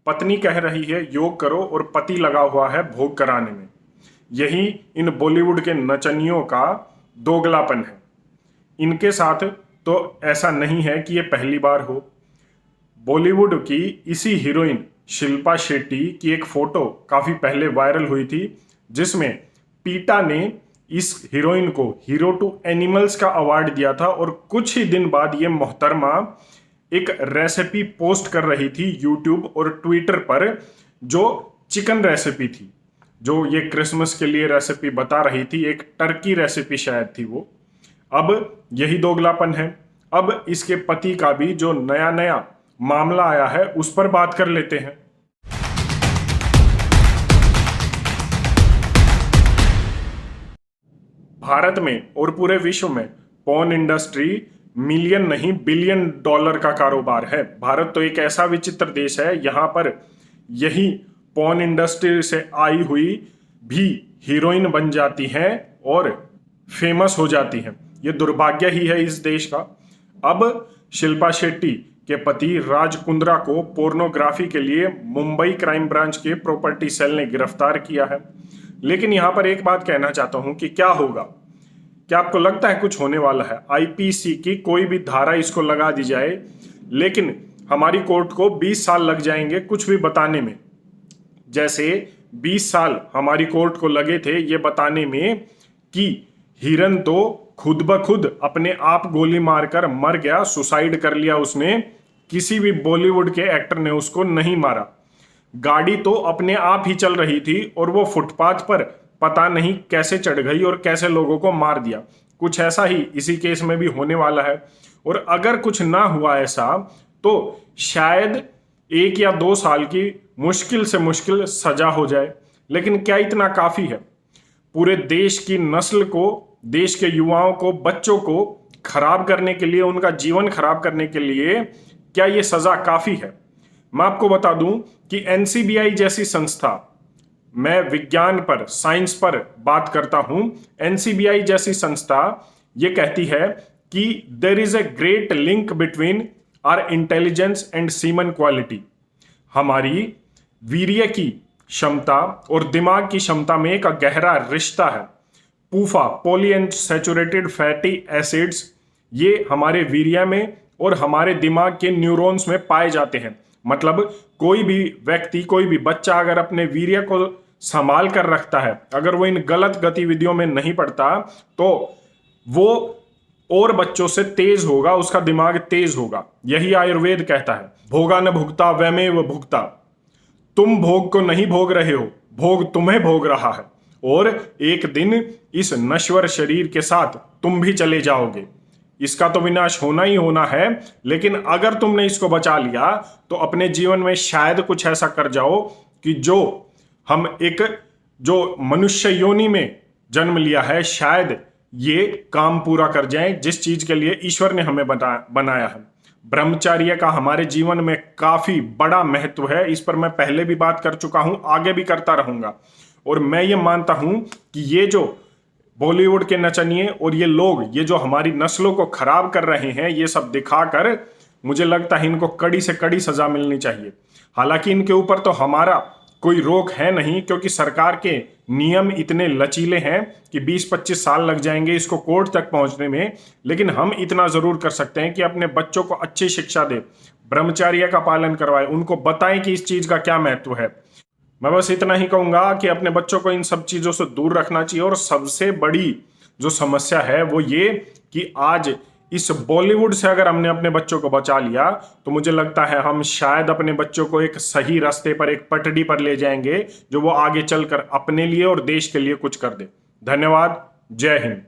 पत्नी कह रही है योग करो और पति लगा हुआ है भोग कराने में। यही इन बॉलीवुड के नचनियों का दोगलापन है। इनके साथ तो ऐसा नहीं है कि ये पहली बार हो। बॉलीवुड की इसी हीरोइन शिल्पा शेट्टी की एक फोटो काफी पहले वायरल हुई थी, जिसमें पीटा ने इस हीरोइन को हीरो टू एनिमल्स का अवार्ड दिया था। और कुछ ही दिन बाद ये मोहतरमा एक रेसिपी पोस्ट कर रही थी यूट्यूब और ट्विटर पर, जो चिकन रेसिपी थी, जो ये क्रिसमस के लिए रेसिपी बता रही थी, एक टर्की रेसिपी शायद थी वो। अब यही दोगलापन है। अब इसके पति का भी जो नया नया मामला आया है उस पर बात कर लेते हैं। भारत में और पूरे विश्व में पॉर्न इंडस्ट्री मिलियन नहीं बिलियन डॉलर का कारोबार है। भारत तो एक ऐसा विचित्र देश है, यहाँ पर यही पॉर्न इंडस्ट्री से आई हुई भी हीरोइन बन जाती हैं और फेमस हो जाती हैं। ये दुर्भाग्य ही है इस देश का। अब शिल्पा शेट्टी के पति राज कुंद्रा को पोर्नोग्राफी के लिए मुंबई क्राइम ब्रांच के प्रॉपर्टी सेल ने गिरफ्तार किया है। लेकिन यहां पर एक बात कहना चाहता हूं कि क्या होगा, क्या आपको लगता है कुछ होने वाला है? आईपीसी की कोई भी धारा इसको लगा दी जाए, लेकिन हमारी कोर्ट को 20 साल लग जाएंगे कुछ भी बताने में। जैसे 20 साल हमारी कोर्ट को लगे थे ये बताने में कि हिरन तो खुद ब खुद अपने आप गोली मारकर मर गया, सुसाइड कर लिया उसने, किसी भी बॉलीवुड के एक्टर ने उसको नहीं मारा। गाड़ी तो अपने आप ही चल रही थी और वो फुटपाथ पर पता नहीं कैसे चढ़ गई और कैसे लोगों को मार दिया। कुछ ऐसा ही इसी केस में भी होने वाला है। और अगर कुछ ना हुआ ऐसा तो शायद 1 या 2 साल की मुश्किल से मुश्किल सजा हो जाए। लेकिन क्या इतना काफी है? पूरे देश की नस्ल को, देश के युवाओं को, बच्चों को खराब करने के लिए, उनका जीवन खराब करने के लिए क्या ये सजा काफी है? मैं आपको बता दूं कि एनसीबीआई जैसी संस्था, मैं विज्ञान पर, साइंस पर बात करता हूं, एनसीबीआई जैसी संस्था ये कहती है कि there is a great link between our intelligence and semen quality. हमारी वीर्य की क्षमता और दिमाग की क्षमता में एक गहरा रिश्ता है। पूफा, पॉलीअनसैचुरेटेड फैटी एसिड्स, ये हमारे वीर्य में और हमारे दिमाग के न्यूरॉन्स में पाए जाते हैं। मतलब कोई भी व्यक्ति, कोई भी बच्चा अगर अपने वीर्य को संभाल कर रखता है, अगर वो इन गलत गतिविधियों में नहीं पड़ता, तो वो और बच्चों से तेज होगा, उसका दिमाग तेज होगा। यही आयुर्वेद कहता है, भोगा न भुगता वैमेव भुगता। तुम भोग को नहीं भोग रहे हो, भोग तुम्हें भोग रहा है, और एक दिन इस नश्वर शरीर के साथ तुम भी चले जाओगे। इसका तो विनाश होना ही होना है। लेकिन अगर तुमने इसको बचा लिया तो अपने जीवन में शायद कुछ ऐसा कर जाओ कि जो हम एक जो मनुष्य योनि में जन्म लिया है, शायद ये काम पूरा कर जाए जिस चीज के लिए ईश्वर ने हमें बनाया है। ब्रह्मचर्य का हमारे जीवन में काफी बड़ा महत्व है। इस पर मैं पहले भी बात कर चुका हूं, आगे भी करता रहूंगा। और मैं ये मानता हूं कि ये जो बॉलीवुड के नचनिए और ये लोग, ये जो हमारी नस्लों को खराब कर रहे हैं, ये सब दिखाकर मुझे लगता है इनको कड़ी से कड़ी सजा मिलनी चाहिए। हालांकि इनके ऊपर तो हमारा कोई रोक है नहीं, क्योंकि सरकार के नियम इतने लचीले हैं कि 20-25 साल लग जाएंगे इसको कोर्ट तक पहुंचने में। लेकिन हम इतना जरूर कर सकते हैं कि अपने बच्चों को अच्छी शिक्षा दे, ब्रह्मचर्य का पालन करवाए, उनको बताएं कि इस चीज का क्या महत्व है। मैं बस इतना ही कहूंगा कि अपने बच्चों को इन सब चीजों से दूर रखना चाहिए। और सबसे बड़ी जो समस्या है वो ये कि आज इस बॉलीवुड से अगर हमने अपने बच्चों को बचा लिया तो मुझे लगता है हम शायद अपने बच्चों को एक सही रास्ते पर, एक पटड़ी पर ले जाएंगे, जो वो आगे चलकर अपने लिए और देश के लिए कुछ कर दे। धन्यवाद। जय हिंद।